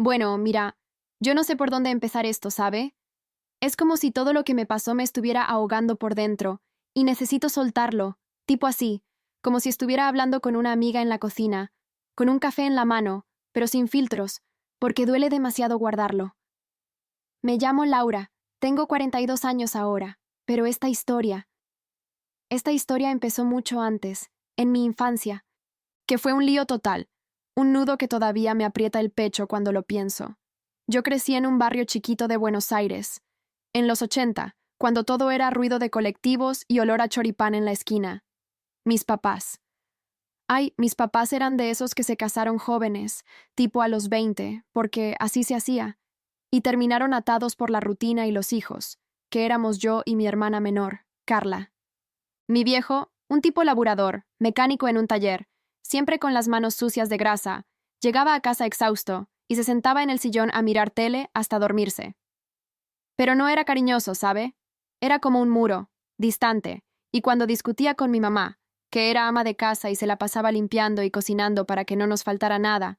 Bueno, mira, yo no sé por dónde empezar esto, ¿sabe? Es como si todo lo que me pasó me estuviera ahogando por dentro, y necesito soltarlo, tipo así, como si estuviera hablando con una amiga en la cocina, con un café en la mano, pero sin filtros, porque duele demasiado guardarlo. Me llamo Laura, tengo 42 años ahora, pero esta historia empezó mucho antes, en mi infancia, que fue un lío total, un nudo que todavía me aprieta el pecho cuando lo pienso. Yo crecí en un barrio chiquito de Buenos Aires, en los 80, cuando todo era ruido de colectivos y olor a choripán en la esquina. Mis papás. Ay, mis papás eran de esos que se casaron jóvenes, tipo a los 20, porque así se hacía, y terminaron atados por la rutina y los hijos, que éramos yo y mi hermana menor, Carla. Mi viejo, un tipo laburador, mecánico en un taller, siempre con las manos sucias de grasa, llegaba a casa exhausto y se sentaba en el sillón a mirar tele hasta dormirse. Pero no era cariñoso, ¿sabe? Era como un muro, distante, y cuando discutía con mi mamá, que era ama de casa y se la pasaba limpiando y cocinando para que no nos faltara nada,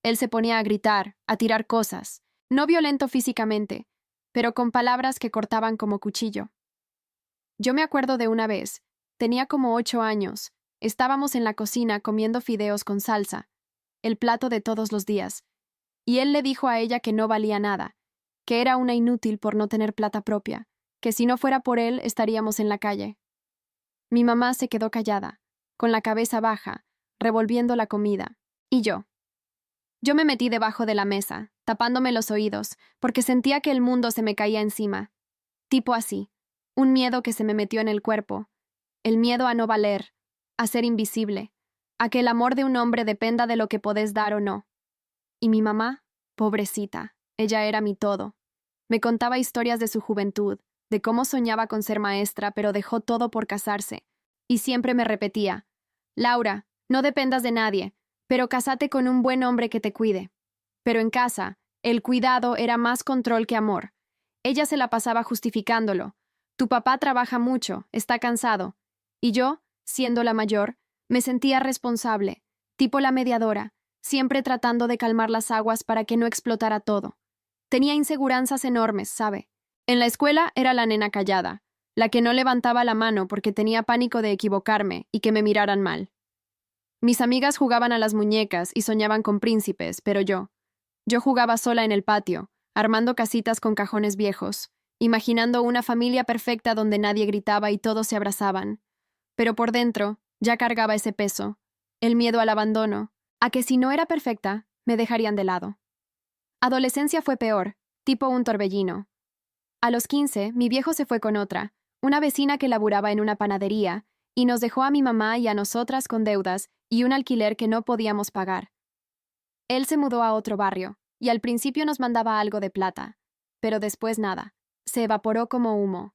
él se ponía a gritar, a tirar cosas, no violento físicamente, pero con palabras que cortaban como cuchillo. Yo me acuerdo de una vez, tenía como 8 años, estábamos en la cocina comiendo fideos con salsa, el plato de todos los días, y él le dijo a ella que no valía nada, que era una inútil por no tener plata propia, que si no fuera por él estaríamos en la calle. Mi mamá se quedó callada, con la cabeza baja, revolviendo la comida, y yo. Yo me metí debajo de la mesa, tapándome los oídos, porque sentía que el mundo se me caía encima. Tipo así, un miedo que se me metió en el cuerpo, el miedo a no valer, a ser invisible, a que el amor de un hombre dependa de lo que podés dar o no. Y mi mamá, pobrecita, ella era mi todo. Me contaba historias de su juventud, de cómo soñaba con ser maestra, pero dejó todo por casarse. Y siempre me repetía, Laura, no dependas de nadie, pero cásate con un buen hombre que te cuide. Pero en casa, el cuidado era más control que amor. Ella se la pasaba justificándolo. Tu papá trabaja mucho, está cansado. Y yo, siendo la mayor, me sentía responsable, tipo la mediadora, siempre tratando de calmar las aguas para que no explotara todo. Tenía inseguranzas enormes, ¿sabe? En la escuela era la nena callada, la que no levantaba la mano porque tenía pánico de equivocarme y que me miraran mal. Mis amigas jugaban a las muñecas y soñaban con príncipes, pero yo jugaba sola en el patio, armando casitas con cajones viejos, imaginando una familia perfecta donde nadie gritaba y todos se abrazaban. Pero por dentro ya cargaba ese peso, el miedo al abandono, a que si no era perfecta, me dejarían de lado. Adolescencia fue peor, tipo un torbellino. A los 15, mi viejo se fue con otra, una vecina que laburaba en una panadería, y nos dejó a mi mamá y a nosotras con deudas y un alquiler que no podíamos pagar. Él se mudó a otro barrio, y al principio nos mandaba algo de plata, pero después nada, se evaporó como humo.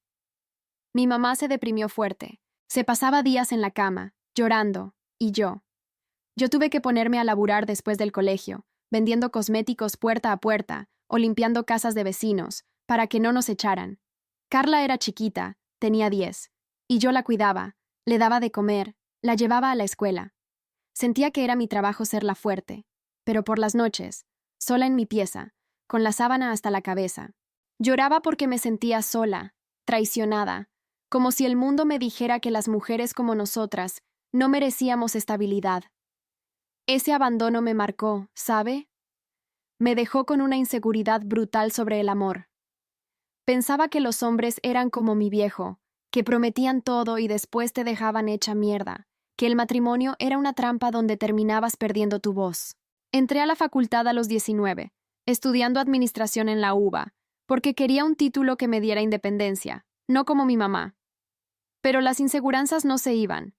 Mi mamá se deprimió fuerte, se pasaba días en la cama, llorando, y yo tuve que ponerme a laburar después del colegio, vendiendo cosméticos puerta a puerta o limpiando casas de vecinos, para que no nos echaran. Carla era chiquita, tenía 10, y yo la cuidaba, le daba de comer, la llevaba a la escuela. Sentía que era mi trabajo ser la fuerte, pero por las noches, sola en mi pieza, con la sábana hasta la cabeza, lloraba porque me sentía sola, traicionada, como si el mundo me dijera que las mujeres como nosotras no merecíamos estabilidad. Ese abandono me marcó, ¿sabe? Me dejó con una inseguridad brutal sobre el amor. Pensaba que los hombres eran como mi viejo, que prometían todo y después te dejaban hecha mierda, que el matrimonio era una trampa donde terminabas perdiendo tu voz. Entré a la facultad a los 19, estudiando administración en la UBA, porque quería un título que me diera independencia, no como mi mamá. Pero las inseguranzas no se iban.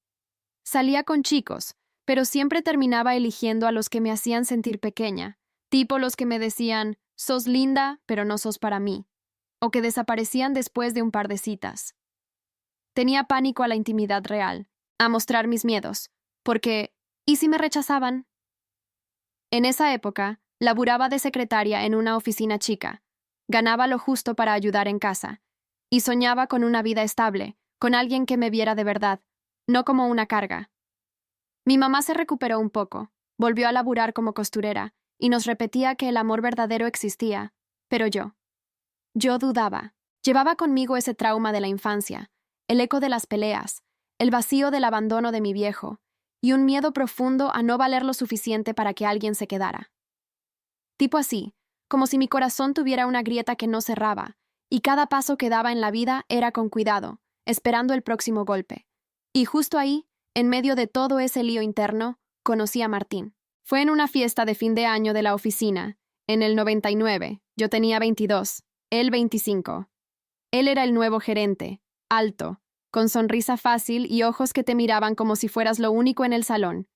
Salía con chicos, pero siempre terminaba eligiendo a los que me hacían sentir pequeña, tipo los que me decían, sos linda, pero no sos para mí, o que desaparecían después de un par de citas. Tenía pánico a la intimidad real, a mostrar mis miedos, porque, ¿y si me rechazaban? En esa época, laburaba de secretaria en una oficina chica, ganaba lo justo para ayudar en casa, y soñaba con una vida estable, con alguien que me viera de verdad, no como una carga. Mi mamá se recuperó un poco, volvió a laburar como costurera, y nos repetía que el amor verdadero existía, pero yo dudaba. Llevaba conmigo ese trauma de la infancia, el eco de las peleas, el vacío del abandono de mi viejo, y un miedo profundo a no valer lo suficiente para que alguien se quedara. Tipo así, como si mi corazón tuviera una grieta que no cerraba, y cada paso que daba en la vida era con cuidado, esperando el próximo golpe. Y justo ahí, en medio de todo ese lío interno, conocí a Martín. Fue en una fiesta de fin de año de la oficina, en el 99, yo tenía 22, él 25. Él era el nuevo gerente, alto, con sonrisa fácil y ojos que te miraban como si fueras lo único en el salón.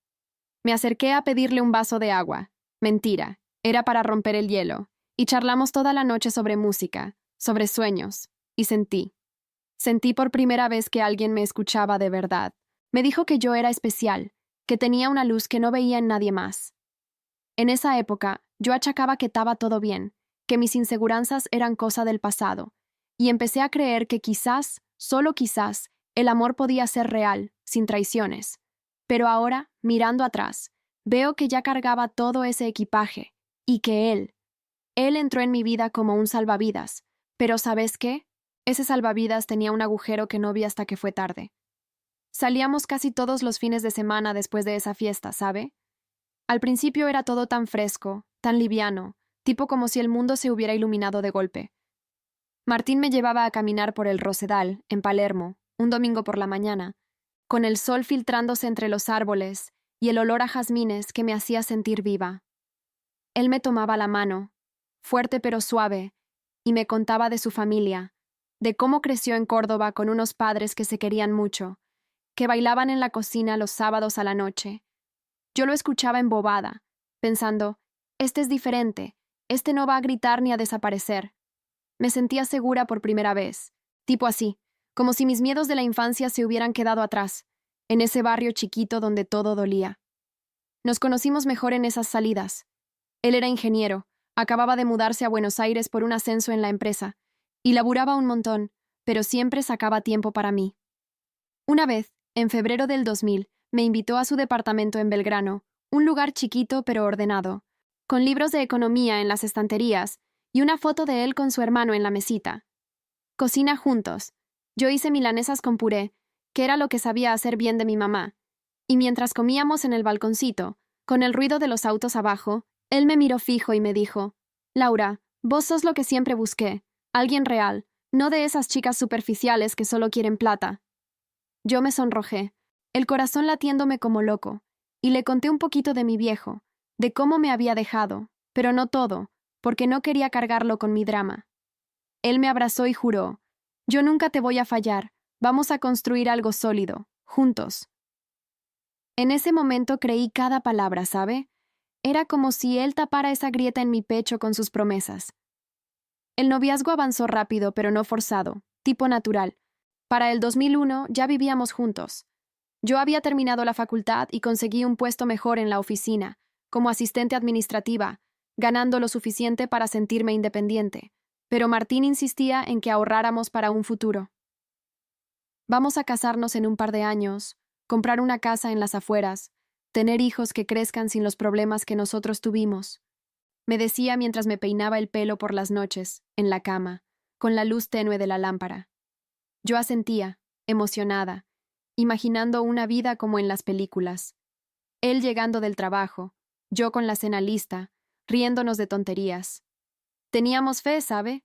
Me acerqué a pedirle un vaso de agua. Mentira, era para romper el hielo, y charlamos toda la noche sobre música, sobre sueños, y Sentí por primera vez que alguien me escuchaba de verdad. Me dijo que yo era especial, que tenía una luz que no veía en nadie más. En esa época, yo achacaba que estaba todo bien, que mis inseguranzas eran cosa del pasado, y empecé a creer que quizás, solo quizás, el amor podía ser real, sin traiciones. Pero ahora, mirando atrás, veo que ya cargaba todo ese equipaje, y que él entró en mi vida como un salvavidas, pero ¿sabes qué? Ese salvavidas tenía un agujero que no vi hasta que fue tarde. Salíamos casi todos los fines de semana después de esa fiesta, ¿sabe? Al principio era todo tan fresco, tan liviano, tipo como si el mundo se hubiera iluminado de golpe. Martín me llevaba a caminar por el Rosedal, en Palermo, un domingo por la mañana, con el sol filtrándose entre los árboles y el olor a jazmines que me hacía sentir viva. Él me tomaba la mano, fuerte pero suave, y me contaba de su familia, de cómo creció en Córdoba con unos padres que se querían mucho, que bailaban en la cocina los sábados a la noche. Yo lo escuchaba embobada, pensando, este es diferente, este no va a gritar ni a desaparecer. Me sentía segura por primera vez, tipo así, como si mis miedos de la infancia se hubieran quedado atrás, en ese barrio chiquito donde todo dolía. Nos conocimos mejor en esas salidas. Él era ingeniero, acababa de mudarse a Buenos Aires por un ascenso en la empresa, y laburaba un montón, pero siempre sacaba tiempo para mí. Una vez, en febrero del 2000, me invitó a su departamento en Belgrano, un lugar chiquito pero ordenado, con libros de economía en las estanterías y una foto de él con su hermano en la mesita. Cocina juntos. Yo hice milanesas con puré, que era lo que sabía hacer bien de mi mamá, y mientras comíamos en el balconcito, con el ruido de los autos abajo, él me miró fijo y me dijo, Laura, vos sos lo que siempre busqué, alguien real, no de esas chicas superficiales que solo quieren plata. Yo me sonrojé, el corazón latiéndome como loco, y le conté un poquito de mi viejo, de cómo me había dejado, pero no todo, porque no quería cargarlo con mi drama. Él me abrazó y juró, yo nunca te voy a fallar, vamos a construir algo sólido, juntos. En ese momento creí cada palabra, ¿sabe? Era como si él tapara esa grieta en mi pecho con sus promesas. El noviazgo avanzó rápido pero no forzado, tipo natural. Para el 2001 ya vivíamos juntos. Yo había terminado la facultad y conseguí un puesto mejor en la oficina, como asistente administrativa, ganando lo suficiente para sentirme independiente, pero Martín insistía en que ahorráramos para un futuro. Vamos a casarnos en un par de años, comprar una casa en las afueras, tener hijos que crezcan sin los problemas que nosotros tuvimos, me decía mientras me peinaba el pelo por las noches, en la cama, con la luz tenue de la lámpara. Yo asentía, emocionada, imaginando una vida como en las películas. Él llegando del trabajo, yo con la cena lista, riéndonos de tonterías. Teníamos fe, ¿sabe?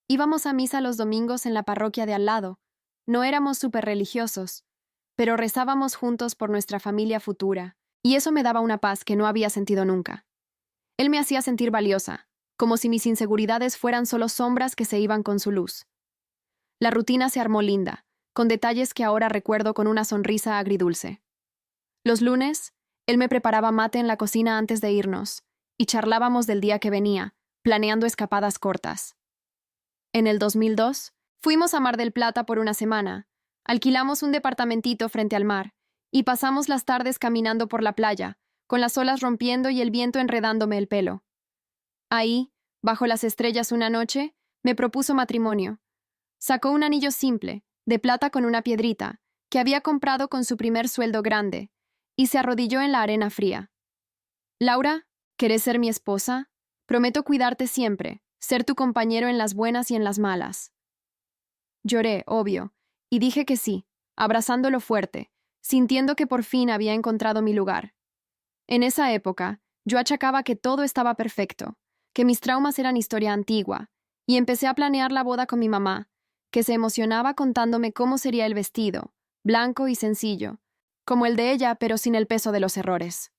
Íbamos a misa los domingos en la parroquia de al lado. No éramos súper religiosos, pero rezábamos juntos por nuestra familia futura, y eso me daba una paz que no había sentido nunca. Él me hacía sentir valiosa, como si mis inseguridades fueran solo sombras que se iban con su luz. La rutina se armó linda, con detalles que ahora recuerdo con una sonrisa agridulce. Los lunes, él me preparaba mate en la cocina antes de irnos, y charlábamos del día que venía, planeando escapadas cortas. En el 2002, fuimos a Mar del Plata por una semana, alquilamos un departamentito frente al mar, y pasamos las tardes caminando por la playa, con las olas rompiendo y el viento enredándome el pelo. Ahí, bajo las estrellas una noche, me propuso matrimonio. Sacó un anillo simple, de plata con una piedrita, que había comprado con su primer sueldo grande, y se arrodilló en la arena fría. Laura, ¿Querés ser mi esposa? Prometo cuidarte siempre, ser tu compañero en las buenas y en las malas. Lloré, obvio, y dije que sí, abrazándolo fuerte, sintiendo que por fin había encontrado mi lugar. En esa época, yo achacaba que todo estaba perfecto, que mis traumas eran historia antigua, y empecé a planear la boda con mi mamá, que se emocionaba contándome cómo sería el vestido, blanco y sencillo, como el de ella, pero sin el peso de los errores.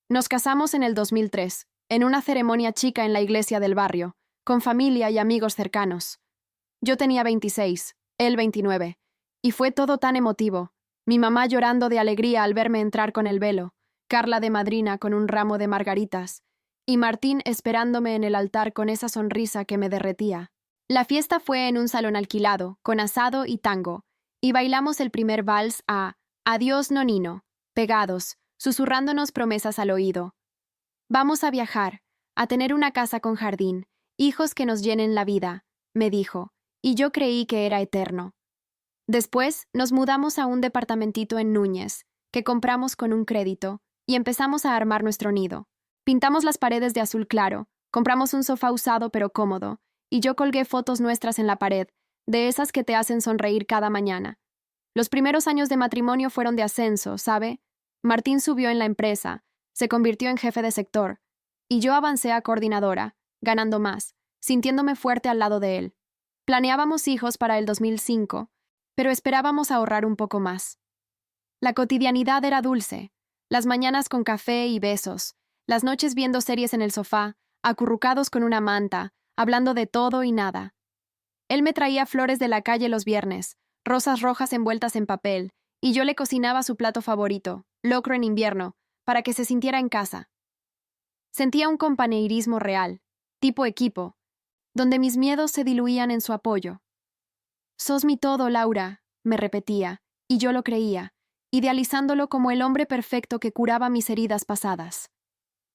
Nos casamos en el 2003, en una ceremonia chica en la iglesia del barrio, con familia y amigos cercanos. Yo tenía 26, él 29, y fue todo tan emotivo. Mi mamá llorando de alegría al verme entrar con el velo, Carla de madrina con un ramo de margaritas, y Martín esperándome en el altar con esa sonrisa que me derretía. La fiesta fue en un salón alquilado, con asado y tango, y bailamos el primer vals a Adiós Nonino, pegados, susurrándonos promesas al oído. Vamos a viajar, a tener una casa con jardín, hijos que nos llenen la vida, me dijo, y yo creí que era eterno. Después nos mudamos a un departamentito en Núñez, que compramos con un crédito, y empezamos a armar nuestro nido. Pintamos las paredes de azul claro, compramos un sofá usado pero cómodo, y yo colgué fotos nuestras en la pared, de esas que te hacen sonreír cada mañana. Los primeros años de matrimonio fueron de ascenso, ¿sabe? Martín subió en la empresa, se convirtió en jefe de sector, y yo avancé a coordinadora, ganando más, sintiéndome fuerte al lado de él. Planeábamos hijos para el 2005, pero esperábamos ahorrar un poco más. La cotidianidad era dulce, las mañanas con café y besos, las noches viendo series en el sofá, acurrucados con una manta, hablando de todo y nada. Él me traía flores de la calle los viernes, rosas rojas envueltas en papel, y yo le cocinaba su plato favorito, locro en invierno, para que se sintiera en casa. Sentía un compañerismo real, tipo equipo, donde mis miedos se diluían en su apoyo. «Sos mi todo, Laura», me repetía, y yo lo creía, idealizándolo como el hombre perfecto que curaba mis heridas pasadas.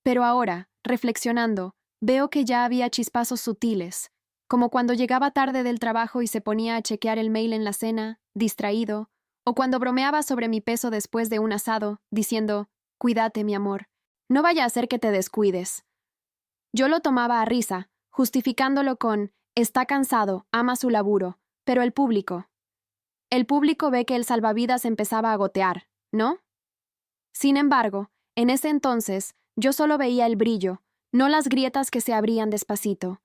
Pero ahora, reflexionando, veo que ya había chispazos sutiles, como cuando llegaba tarde del trabajo y se ponía a chequear el mail en la cena, distraído, o cuando bromeaba sobre mi peso después de un asado, diciendo, «Cuídate, mi amor, no vaya a ser que te descuides». Yo lo tomaba a risa, justificándolo con, «Está cansado, ama su laburo», pero el público ve que el salvavidas empezaba a gotear, ¿no? Sin embargo, en ese entonces, yo solo veía el brillo, no las grietas que se abrían despacito.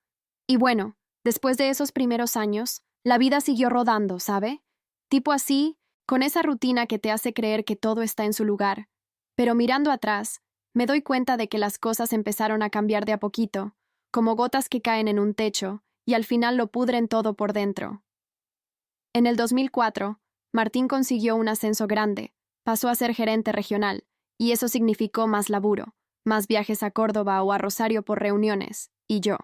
Y bueno, después de esos primeros años, la vida siguió rodando, ¿sabe? Tipo así, con esa rutina que te hace creer que todo está en su lugar. Pero mirando atrás, me doy cuenta de que las cosas empezaron a cambiar de a poquito, como gotas que caen en un techo, y al final lo pudren todo por dentro. En el 2004, Martín consiguió un ascenso grande, pasó a ser gerente regional, y eso significó más laburo, más viajes a Córdoba o a Rosario por reuniones, y yo.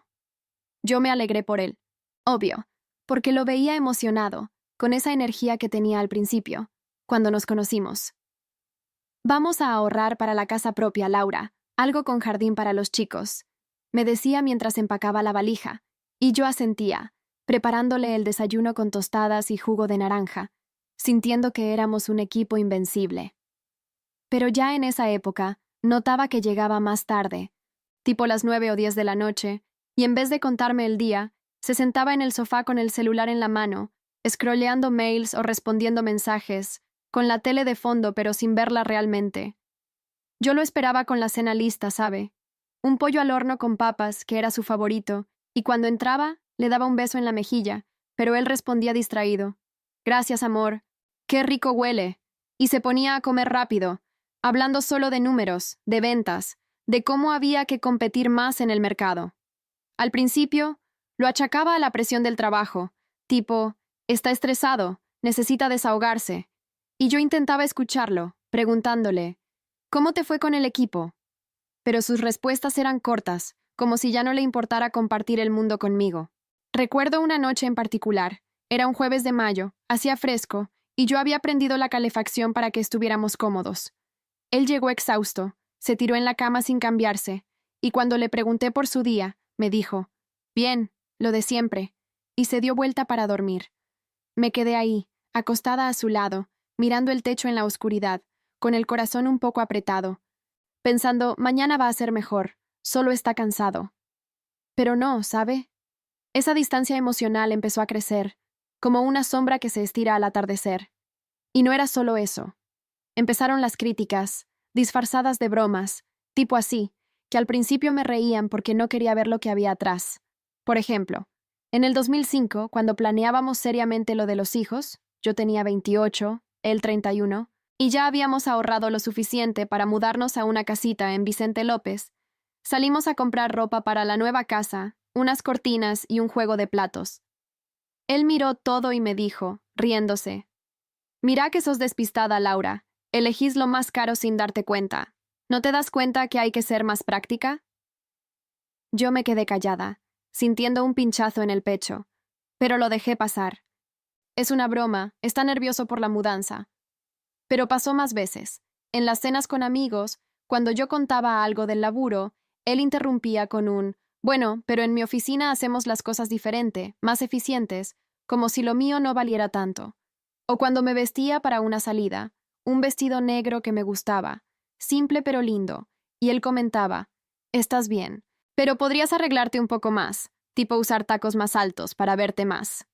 Yo me alegré por él, obvio, porque lo veía emocionado, con esa energía que tenía al principio, cuando nos conocimos. «Vamos a ahorrar para la casa propia, Laura, algo con jardín para los chicos», me decía mientras empacaba la valija, y yo asentía, preparándole el desayuno con tostadas y jugo de naranja, sintiendo que éramos un equipo invencible. Pero ya en esa época, notaba que llegaba más tarde, tipo las 9 o 10 de la noche, y en vez de contarme el día, se sentaba en el sofá con el celular en la mano, scrolleando mails o respondiendo mensajes, con la tele de fondo pero sin verla realmente. Yo lo esperaba con la cena lista, ¿sabe? Un pollo al horno con papas, que era su favorito, y cuando entraba, le daba un beso en la mejilla, pero él respondía distraído. «Gracias, amor. Qué rico huele». Y se ponía a comer rápido, hablando solo de números, de ventas, de cómo había que competir más en el mercado. Al principio, lo achacaba a la presión del trabajo, tipo, «Está estresado, necesita desahogarse». Y yo intentaba escucharlo, preguntándole, «¿Cómo te fue con el equipo?». Pero sus respuestas eran cortas, como si ya no le importara compartir el mundo conmigo. Recuerdo una noche en particular. Era un jueves de mayo, hacía fresco, y yo había prendido la calefacción para que estuviéramos cómodos. Él llegó exhausto, se tiró en la cama sin cambiarse, y cuando le pregunté por su día, me dijo, «Bien, lo de siempre», y se dio vuelta para dormir. Me quedé ahí, acostada a su lado, mirando el techo en la oscuridad, con el corazón un poco apretado. pensando, mañana va a ser mejor, solo está cansado. Pero no, ¿sabe? Esa distancia emocional empezó a crecer, como una sombra que se estira al atardecer. Y no era solo eso. Empezaron las críticas, disfrazadas de bromas, tipo así, que al principio me reían porque no quería ver lo que había atrás. Por ejemplo, en el 2005, cuando planeábamos seriamente lo de los hijos, yo tenía 28, él 31, y ya habíamos ahorrado lo suficiente para mudarnos a una casita en Vicente López, salimos a comprar ropa para la nueva casa, unas cortinas y un juego de platos. Él miró todo y me dijo, riéndose: «Mira que sos despistada, Laura. Elegís lo más caro sin darte cuenta. ¿No te das cuenta que hay que ser más práctica?» Yo me quedé callada, sintiendo un pinchazo en el pecho, pero lo dejé pasar. Es una broma, está nervioso por la mudanza. Pero pasó más veces. En las cenas con amigos, cuando yo contaba algo del laburo, él interrumpía con un: «Bueno, pero en mi oficina hacemos las cosas diferente, más eficientes, como si lo mío no valiera tanto». O cuando me vestía para una salida, un vestido negro que me gustaba, simple pero lindo, y él comentaba: «Estás bien, pero podrías arreglarte un poco más, tipo usar tacos más altos para verte más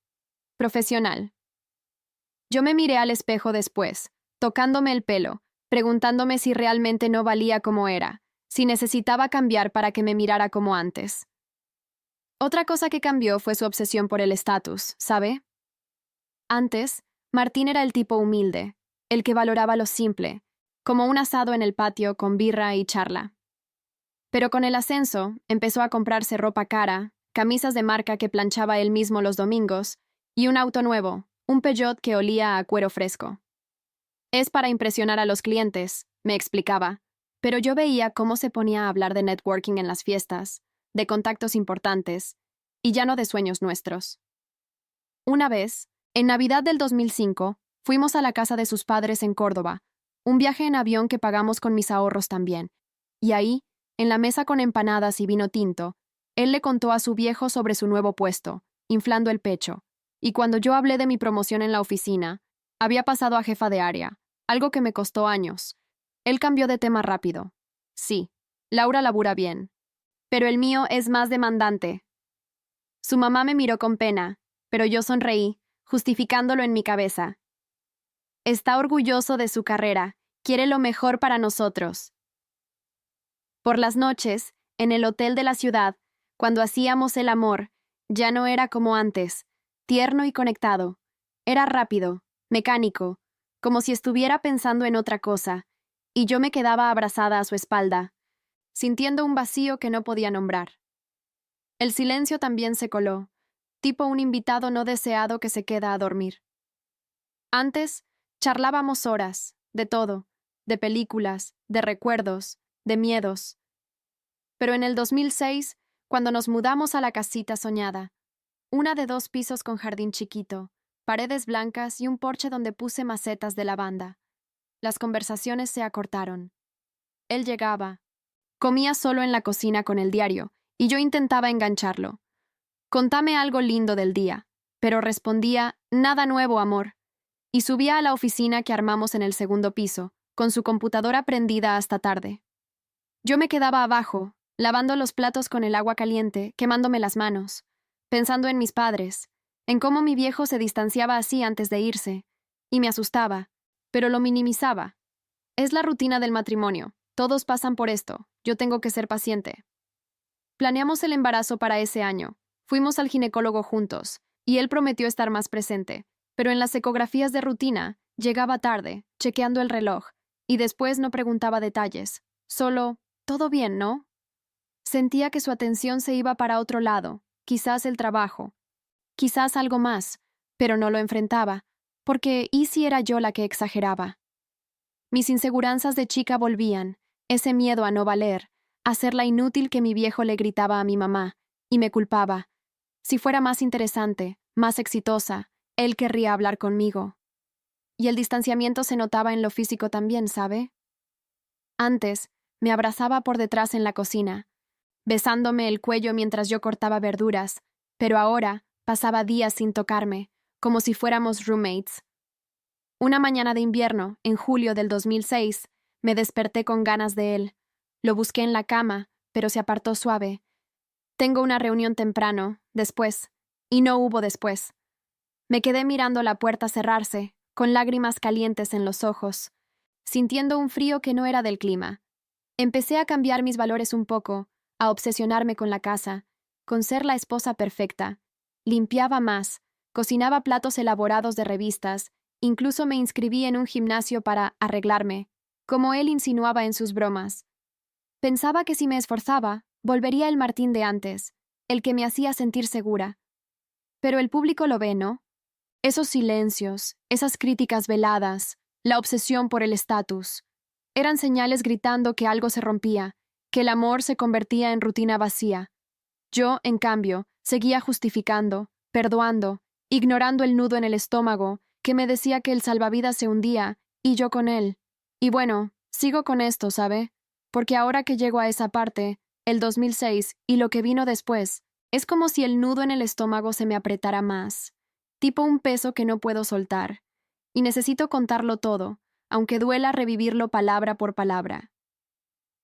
profesional». Yo me miré al espejo después, tocándome el pelo, preguntándome si realmente no valía como era, si necesitaba cambiar para que me mirara como antes. Otra cosa que cambió fue su obsesión por el estatus, ¿sabe? Antes, Martín era el tipo humilde, el que valoraba lo simple, como un asado en el patio con birra y charla. Pero con el ascenso, empezó a comprarse ropa cara, camisas de marca que planchaba él mismo los domingos, y un auto nuevo, un Peugeot que olía a cuero fresco. «Es para impresionar a los clientes», me explicaba, pero yo veía cómo se ponía a hablar de networking en las fiestas, de contactos importantes, y ya no de sueños nuestros. Una vez, en Navidad del 2005, fuimos a la casa de sus padres en Córdoba, un viaje en avión que pagamos con mis ahorros también, y ahí, en la mesa con empanadas y vino tinto, él le contó a su viejo sobre su nuevo puesto, inflando el pecho, y cuando yo hablé de mi promoción en la oficina, había pasado a jefa de área, algo que me costó años. Él cambió de tema rápido. «Sí, Laura labura bien, pero el mío es más demandante». Su mamá me miró con pena, pero yo sonreí, justificándolo en mi cabeza. «Está orgulloso de su carrera, quiere lo mejor para nosotros». Por las noches, en el hotel de la ciudad, cuando hacíamos el amor, ya no era como antes, tierno y conectado. Era rápido, mecánico, como si estuviera pensando en otra cosa, y yo me quedaba abrazada a su espalda, sintiendo un vacío que no podía nombrar. El silencio también se coló, tipo un invitado no deseado que se queda a dormir. Antes, charlábamos horas, de todo, de películas, de recuerdos, de miedos. Pero en el 2006, cuando nos mudamos a la casita soñada, una de 2 pisos con jardín chiquito, paredes blancas y un porche donde puse macetas de lavanda, las conversaciones se acortaron. Él llegaba. Comía solo en la cocina con el diario, y yo intentaba engancharlo. «Contame algo lindo del día», pero respondía: «Nada nuevo, amor». Y subía a la oficina que armamos en el segundo piso, con su computadora prendida hasta tarde. Yo me quedaba abajo, lavando los platos con el agua caliente, quemándome las manos, pensando en mis padres, en cómo mi viejo se distanciaba así antes de irse, y me asustaba, pero lo minimizaba. «Es la rutina del matrimonio, todos pasan por esto, yo tengo que ser paciente». Planeamos el embarazo para ese año, fuimos al ginecólogo juntos, y él prometió estar más presente, pero en las ecografías de rutina, llegaba tarde, chequeando el reloj, y después no preguntaba detalles, solo: «¿Todo bien, no?». Sentía que su atención se iba para otro lado, quizás el trabajo, quizás algo más, pero no lo enfrentaba, porque ¿y si era yo la que exageraba? Mis inseguranzas de chica volvían, ese miedo a no valer, a ser la inútil que mi viejo le gritaba a mi mamá, y me culpaba. Si fuera más interesante, más exitosa, él querría hablar conmigo. Y el distanciamiento se notaba en lo físico también, ¿sabe? Antes, me abrazaba por detrás en la cocina, besándome el cuello mientras yo cortaba verduras, pero ahora pasaba días sin tocarme, como si fuéramos roommates. Una mañana de invierno, en julio del 2006, me desperté con ganas de él, Lo busqué en la cama, pero se apartó suave. Tengo una reunión temprano, después. Y no hubo después. Me quedé mirando la puerta cerrarse, con lágrimas calientes en los ojos, sintiendo un frío que no era del clima. Empecé a cambiar mis valores un poco, a obsesionarme con la casa, con ser la esposa perfecta. Limpiaba más, cocinaba platos elaborados de revistas, incluso me inscribí en un gimnasio para arreglarme, como él insinuaba en sus bromas. Pensaba que si me esforzaba, volvería el Martín de antes, el que me hacía sentir segura. Pero el público lo ve, ¿no? Esos silencios, esas críticas veladas, la obsesión por el estatus, eran señales gritando que algo se rompía, que el amor se convertía en rutina vacía. Yo, en cambio, seguía justificando, perdoando, ignorando el nudo en el estómago que me decía que el salvavidas se hundía, y yo con él. Y bueno, sigo con esto, ¿sabe? Porque ahora que llego a esa parte, el 2006 y lo que vino después, es como si el nudo en el estómago se me apretara más, tipo un peso que no puedo soltar, y necesito contarlo todo, aunque duela revivirlo palabra por palabra.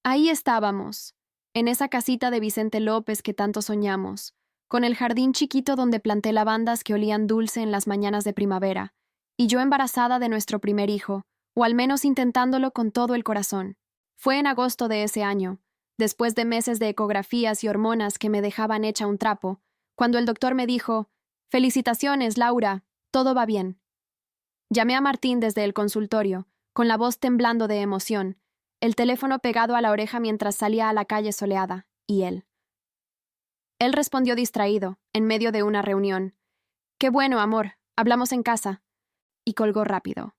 Ahí estábamos, en esa casita de Vicente López que tanto soñamos, con el jardín chiquito donde planté lavandas que olían dulce en las mañanas de primavera, y yo embarazada de nuestro primer hijo, o al menos intentándolo con todo el corazón. Fue en agosto de ese año, después de meses de ecografías y hormonas que me dejaban hecha un trapo, cuando el doctor me dijo: «Felicitaciones, Laura, todo va bien». Llamé a Martín desde el consultorio, con la voz temblando de emoción, el teléfono pegado a la oreja mientras salía a la calle soleada, y él. Él respondió distraído, en medio de una reunión: «Qué bueno, amor, hablamos en casa», y colgó rápido.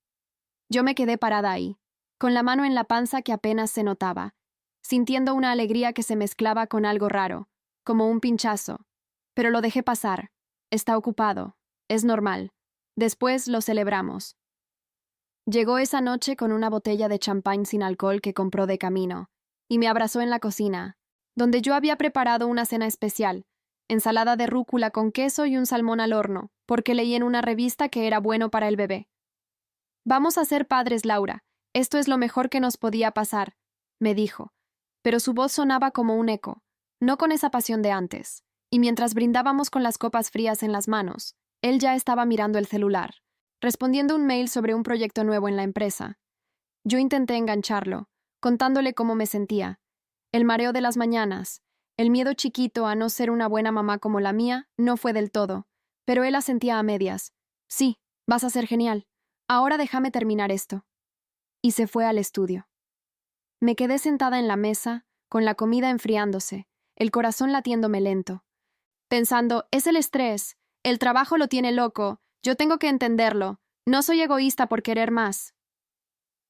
Yo me quedé parada ahí, con la mano en la panza que apenas se notaba, sintiendo una alegría que se mezclaba con algo raro, como un pinchazo. Pero lo dejé pasar. Está ocupado. Es normal. Después lo celebramos. Llegó esa noche con una botella de champán sin alcohol que compró de camino, y me abrazó en la cocina, donde yo había preparado una cena especial, ensalada de rúcula con queso y un salmón al horno, porque leí en una revista que era bueno para el bebé. «Vamos a ser padres, Laura. Esto es lo mejor que nos podía pasar», me dijo, pero su voz sonaba como un eco, no con esa pasión de antes, y mientras brindábamos con las copas frías en las manos, él ya estaba mirando el celular, respondiendo un mail sobre un proyecto nuevo en la empresa. Yo intenté engancharlo, contándole cómo me sentía, el mareo de las mañanas, el miedo chiquito a no ser una buena mamá como la mía, no fue del todo, pero él asentía a medias. «Sí, vas a ser genial. Ahora déjame terminar esto». Y se fue al estudio. Me quedé sentada en la mesa, con la comida enfriándose, el corazón latiéndome lento, pensando: es el estrés, el trabajo lo tiene loco, yo tengo que entenderlo, no soy egoísta por querer más.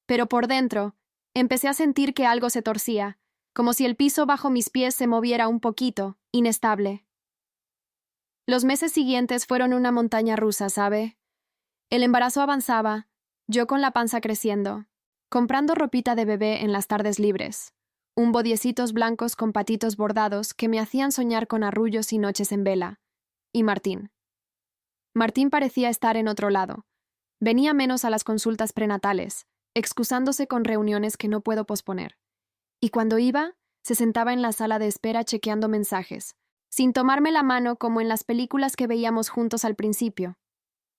Pero por dentro, empecé a sentir que algo se torcía, como si el piso bajo mis pies se moviera un poquito, inestable. Los meses siguientes fueron una montaña rusa, ¿sabe? El embarazo avanzaba, yo con la panza creciendo, comprando ropita de bebé en las tardes libres, un bodiecitos blancos con patitos bordados que me hacían soñar con arrullos y noches en vela. Y Martín. Martín parecía estar en otro lado. Venía menos a las consultas prenatales, excusándose con reuniones que no puedo posponer. Y cuando iba, se sentaba en la sala de espera chequeando mensajes, sin tomarme la mano como en las películas que veíamos juntos al principio.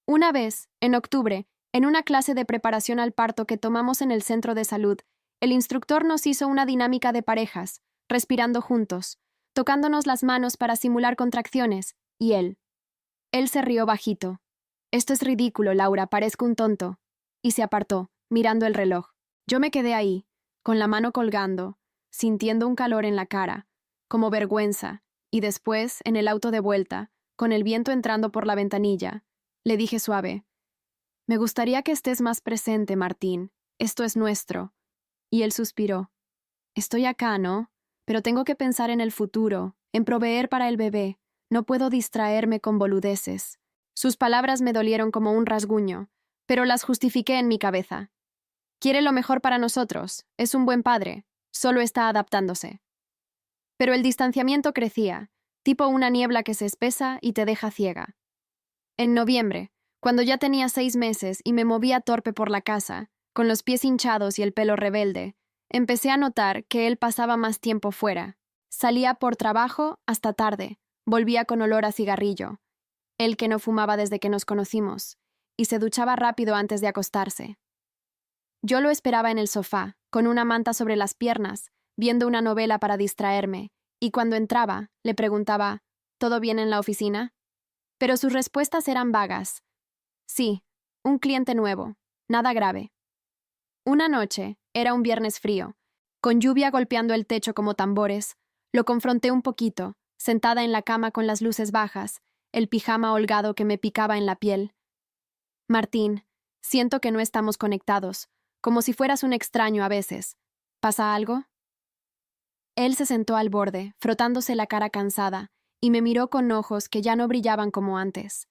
Una vez, en octubre, en una clase de preparación al parto que tomamos en el centro de salud, el instructor nos hizo una dinámica de parejas, respirando juntos, tocándonos las manos para simular contracciones, y él se rió bajito. «Esto es ridículo, Laura, parezco un tonto», y se apartó, mirando el reloj. Yo me quedé ahí, con la mano colgando, sintiendo un calor en la cara, como vergüenza, y después, en el auto de vuelta, con el viento entrando por la ventanilla, le dije suave: «Me gustaría que estés más presente, Martín. Esto es nuestro». Y él suspiró. «Estoy acá, ¿no? Pero tengo que pensar en el futuro, en proveer para el bebé. No puedo distraerme con boludeces». Sus palabras me dolieron como un rasguño, pero las justifiqué en mi cabeza. Quiere lo mejor para nosotros, es un buen padre, solo está adaptándose. Pero el distanciamiento crecía, tipo una niebla que se espesa y te deja ciega. En noviembre, cuando ya tenía 6 meses y me movía torpe por la casa, con los pies hinchados y el pelo rebelde, Empecé a notar que él pasaba más tiempo fuera. Salía por trabajo hasta tarde, volvía con olor a cigarrillo, él que no fumaba desde que nos conocimos, y se duchaba rápido antes de acostarse. Yo lo esperaba en el sofá, con una manta sobre las piernas, viendo una novela para distraerme, y cuando entraba, le preguntaba, ¿todo bien en la oficina? Pero sus respuestas eran vagas. Sí, un cliente nuevo, nada grave. Una noche, era un viernes frío, con lluvia golpeando el techo como tambores, lo confronté un poquito, sentada en la cama con las luces bajas, el pijama holgado que me picaba en la piel. Martín, siento que no estamos conectados, como si fueras un extraño a veces. ¿Pasa algo? Él se sentó al borde, frotándose la cara cansada, y me miró con ojos que ya no brillaban como antes.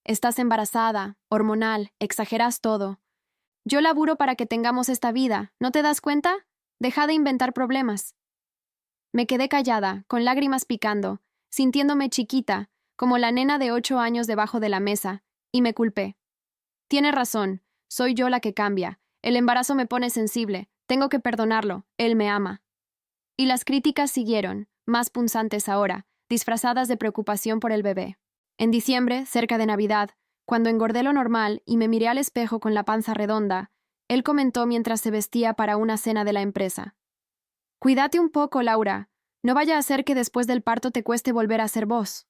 Estás embarazada, hormonal, exageras todo. Yo laburo para que tengamos esta vida, ¿no te das cuenta? Deja de inventar problemas. Me quedé callada, con lágrimas picando, sintiéndome chiquita, como la nena de 8 años debajo de la mesa, y me culpé. Tiene razón, soy yo la que cambia. El embarazo me pone sensible, tengo que perdonarlo, él me ama. Y las críticas siguieron, más punzantes ahora, disfrazadas de preocupación por el bebé. En diciembre, cerca de Navidad, cuando engordé lo normal y me miré al espejo con la panza redonda, él comentó mientras se vestía para una cena de la empresa. Cuídate un poco, Laura. No vaya a ser que después del parto te cueste volver a ser vos.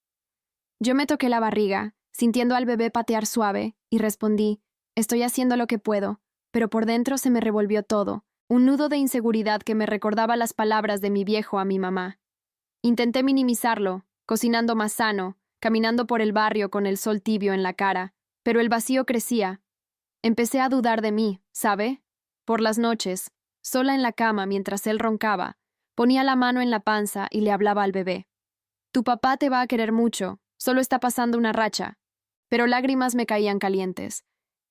Yo me toqué la barriga, sintiendo al bebé patear suave, y respondí, estoy haciendo lo que puedo, pero por dentro se me revolvió todo, un nudo de inseguridad que me recordaba las palabras de mi viejo a mi mamá. Intenté minimizarlo, cocinando más sano, caminando por el barrio con el sol tibio en la cara, pero el vacío crecía. Empecé a dudar de mí, ¿sabe? Por las noches, sola en la cama mientras él roncaba, ponía la mano en la panza y le hablaba al bebé. Tu papá te va a querer mucho, solo está pasando una racha. Pero lágrimas me caían calientes,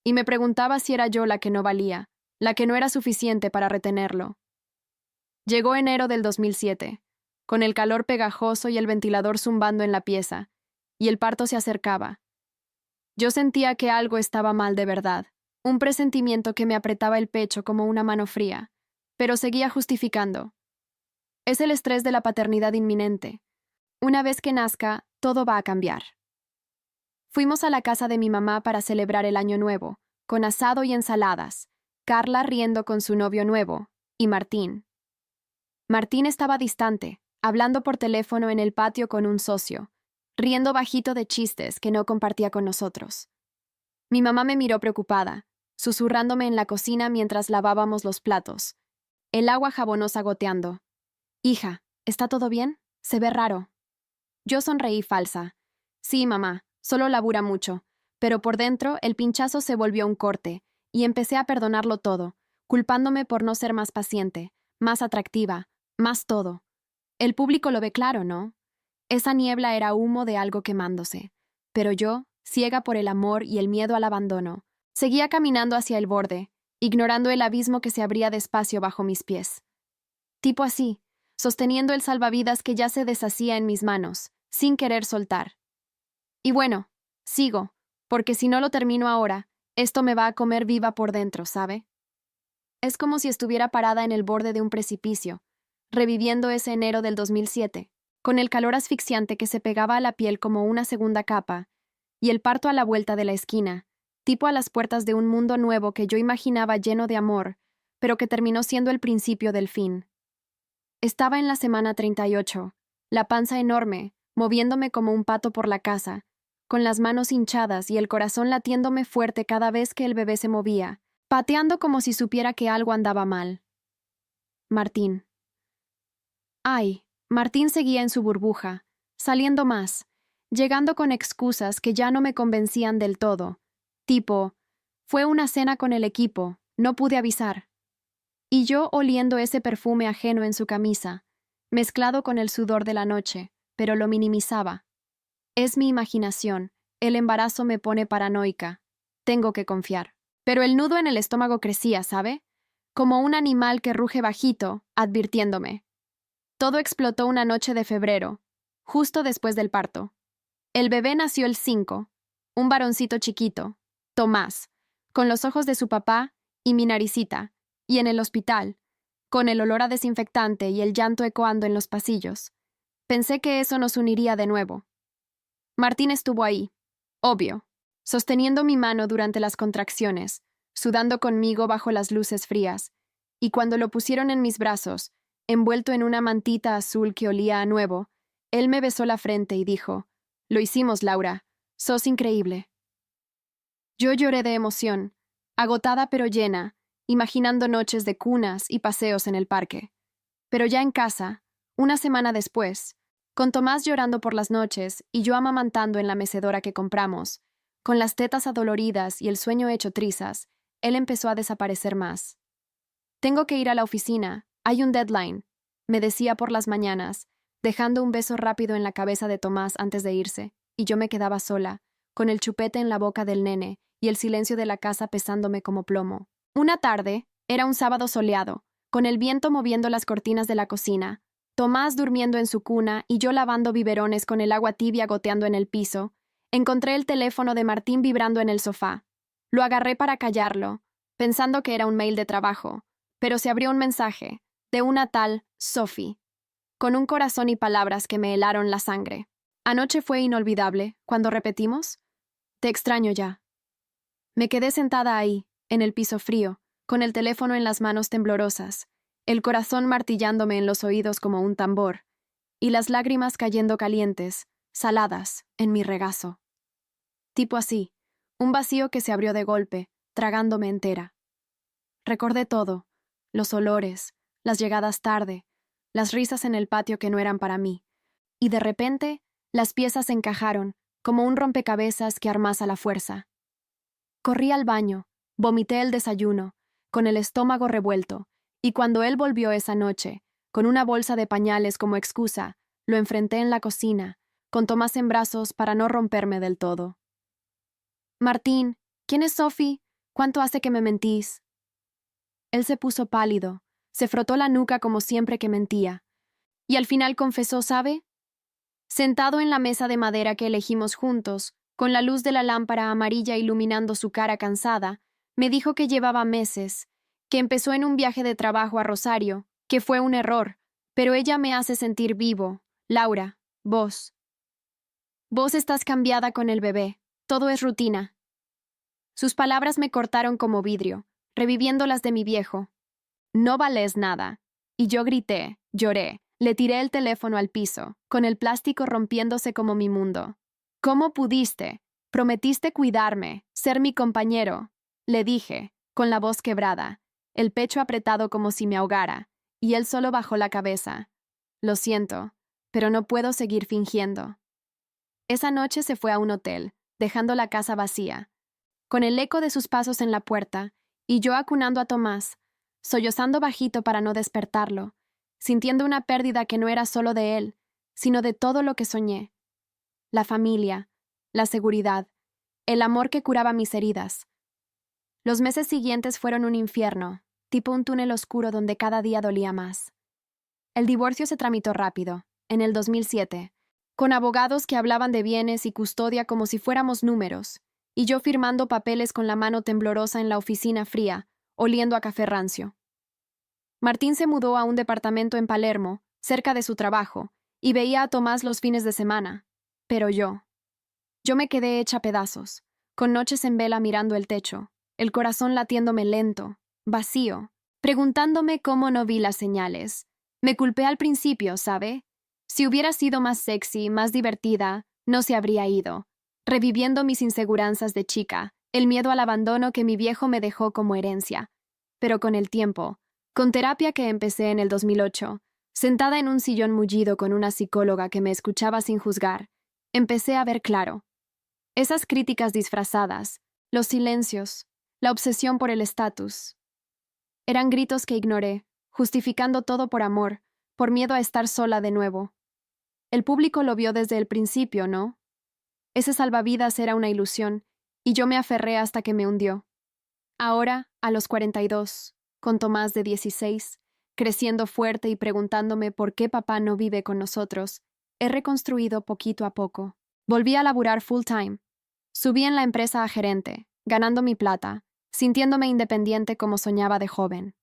y me preguntaba si era yo la que no valía, la que no era suficiente para retenerlo. Llegó enero del 2007, con el calor pegajoso y el ventilador zumbando en la pieza, y el parto se acercaba. Yo sentía que algo estaba mal de verdad, un presentimiento que me apretaba el pecho como una mano fría, pero seguía justificando. Es el estrés de la paternidad inminente. Una vez que nazca, todo va a cambiar. Fuimos a la casa de mi mamá para celebrar el año nuevo, con asado y ensaladas, Carla riendo con su novio nuevo, y Martín. Martín estaba distante, hablando por teléfono en el patio con un socio, riendo bajito de chistes que no compartía con nosotros. Mi mamá me miró preocupada, susurrándome en la cocina mientras lavábamos los platos, el agua jabonosa goteando. Hija, ¿está todo bien? Se ve raro. Yo sonreí falsa. Sí, mamá, solo labura mucho, pero por dentro el pinchazo se volvió un corte, y empecé a perdonarlo todo, culpándome por no ser más paciente, más atractiva, más todo. El público lo ve claro, ¿no? Esa niebla era humo de algo quemándose. Pero yo, ciega por el amor y el miedo al abandono, seguía caminando hacia el borde, ignorando el abismo que se abría despacio bajo mis pies. Tipo así, sosteniendo el salvavidas que ya se deshacía en mis manos, sin querer soltar. Y bueno, sigo, porque si no lo termino ahora, esto me va a comer viva por dentro, ¿sabe? Es como si estuviera parada en el borde de un precipicio, reviviendo ese enero del 2007, con el calor asfixiante que se pegaba a la piel como una segunda capa, y el parto a la vuelta de la esquina, tipo a las puertas de un mundo nuevo que yo imaginaba lleno de amor, pero que terminó siendo el principio del fin. Estaba en la semana 38, la panza enorme, moviéndome como un pato por la casa, con las manos hinchadas y el corazón latiéndome fuerte cada vez que el bebé se movía, pateando como si supiera que algo andaba mal. Martín. Ay, Martín seguía en su burbuja, saliendo más, llegando con excusas que ya no me convencían del todo, tipo, fue una cena con el equipo, no pude avisar. Y yo oliendo ese perfume ajeno en su camisa, mezclado con el sudor de la noche, pero lo minimizaba. Es mi imaginación, el embarazo me pone paranoica, tengo que confiar. Pero el nudo en el estómago crecía, ¿sabe? Como un animal que ruge bajito, advirtiéndome. Todo explotó una noche de febrero, justo después del parto. El bebé nació el 5, un varoncito chiquito, Tomás, con los ojos de su papá y mi naricita, y en el hospital, con el olor a desinfectante y el llanto ecoando en los pasillos. Pensé que eso nos uniría de nuevo. Martín estuvo ahí, obvio, sosteniendo mi mano durante las contracciones, sudando conmigo bajo las luces frías, y cuando lo pusieron en mis brazos, envuelto en una mantita azul que olía a nuevo, él me besó la frente y dijo: «Lo hicimos, Laura. Sos increíble». Yo lloré de emoción, agotada pero llena, imaginando noches de cunas y paseos en el parque. Pero ya en casa, una semana después, con Tomás llorando por las noches y yo amamantando en la mecedora que compramos, con las tetas adoloridas y el sueño hecho trizas, él empezó a desaparecer más. «Tengo que ir a la oficina, hay un deadline», me decía por las mañanas, dejando un beso rápido en la cabeza de Tomás antes de irse, y yo me quedaba sola, con el chupete en la boca del nene y el silencio de la casa pesándome como plomo. Una tarde, era un sábado soleado, con el viento moviendo las cortinas de la cocina, Tomás durmiendo en su cuna y yo lavando biberones con el agua tibia goteando en el piso, encontré el teléfono de Martín vibrando en el sofá. Lo agarré para callarlo, pensando que era un mail de trabajo, pero se abrió un mensaje, de una tal Sophie, con un corazón y palabras que me helaron la sangre. «Anoche fue inolvidable, cuando repetimos. Te extraño ya». Me quedé sentada ahí, en el piso frío, con el teléfono en las manos temblorosas, el corazón martillándome en los oídos como un tambor, y las lágrimas cayendo calientes, saladas, en mi regazo. Tipo así, un vacío que se abrió de golpe, tragándome entera. Recordé todo, los olores, las llegadas tarde, las risas en el patio que no eran para mí, y de repente, las piezas encajaron, como un rompecabezas que armas a la fuerza. Corrí al baño, vomité el desayuno, con el estómago revuelto, y cuando él volvió esa noche, con una bolsa de pañales como excusa, lo enfrenté en la cocina, con Tomás en brazos para no romperme del todo. «Martín, ¿quién es Sophie? ¿Cuánto hace que me mentís?» Él se puso pálido, se frotó la nuca como siempre que mentía, y al final confesó, ¿sabe? Sentado en la mesa de madera que elegimos juntos, con la luz de la lámpara amarilla iluminando su cara cansada, me dijo que llevaba meses, que empezó en un viaje de trabajo a Rosario, que fue un error, pero ella me hace sentir vivo. Laura, vos. Vos estás cambiada con el bebé, todo es rutina. Sus palabras me cortaron como vidrio, reviviendo las de mi viejo. No valés nada. Y yo grité, lloré, le tiré el teléfono al piso, con el plástico rompiéndose como mi mundo. «¿Cómo pudiste? Prometiste cuidarme, ser mi compañero», le dije, con la voz quebrada, el pecho apretado como si me ahogara, y él solo bajó la cabeza. «Lo siento, pero no puedo seguir fingiendo». Esa noche se fue a un hotel, dejando la casa vacía, con el eco de sus pasos en la puerta, y yo acunando a Tomás, sollozando bajito para no despertarlo, sintiendo una pérdida que no era solo de él, sino de todo lo que soñé. La familia, la seguridad, el amor que curaba mis heridas. Los meses siguientes fueron un infierno, tipo un túnel oscuro donde cada día dolía más. El divorcio se tramitó rápido, en el 2007, con abogados que hablaban de bienes y custodia como si fuéramos números, y yo firmando papeles con la mano temblorosa en la oficina fría, oliendo a café rancio. Martín se mudó a un departamento en Palermo, cerca de su trabajo, y veía a Tomás los fines de semana. Pero yo me quedé hecha pedazos, con noches en vela mirando el techo, el corazón latiéndome lento, vacío, preguntándome cómo no vi las señales. Me culpé al principio, ¿sabe? Si hubiera sido más sexy, más divertida, no se habría ido, reviviendo mis inseguranzas de chica, el miedo al abandono que mi viejo me dejó como herencia. Pero con el tiempo, con terapia que empecé en el 2008, sentada en un sillón mullido con una psicóloga que me escuchaba sin juzgar, empecé a ver claro. Esas críticas disfrazadas, los silencios, la obsesión por el estatus, eran gritos que ignoré, justificando todo por amor, por miedo a estar sola de nuevo. El público lo vio desde el principio, ¿no? Ese salvavidas era una ilusión, y yo me aferré hasta que me hundió. Ahora, a los 42, con Tomás de 16, creciendo fuerte y preguntándome por qué papá no vive con nosotros, he reconstruido poquito a poco. Volví a laburar full time. Subí en la empresa a gerente, ganando mi plata, sintiéndome independiente como soñaba de joven.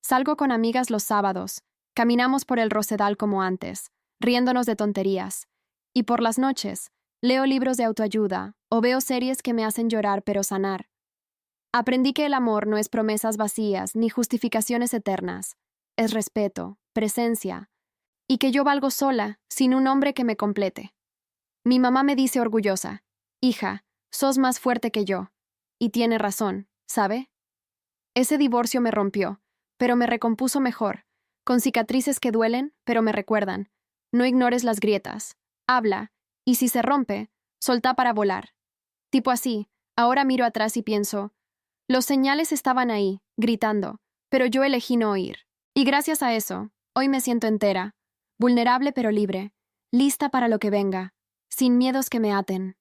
Salgo con amigas los sábados, caminamos por el Rosedal como antes, riéndonos de tonterías. Y por las noches, leo libros de autoayuda o veo series que me hacen llorar pero sanar. Aprendí que el amor no es promesas vacías ni justificaciones eternas, es respeto, presencia, y que yo valgo sola, sin un hombre que me complete. Mi mamá me dice orgullosa, hija, sos más fuerte que yo. Y tiene razón, ¿sabe? Ese divorcio me rompió, pero me recompuso mejor, con cicatrices que duelen, pero me recuerdan. No ignores las grietas. Habla, y si se rompe, soltá para volar. Tipo así, ahora miro atrás y pienso, los señales estaban ahí, gritando, pero yo elegí no oír. Y gracias a eso, hoy me siento entera, vulnerable pero libre, lista para lo que venga, sin miedos que me aten.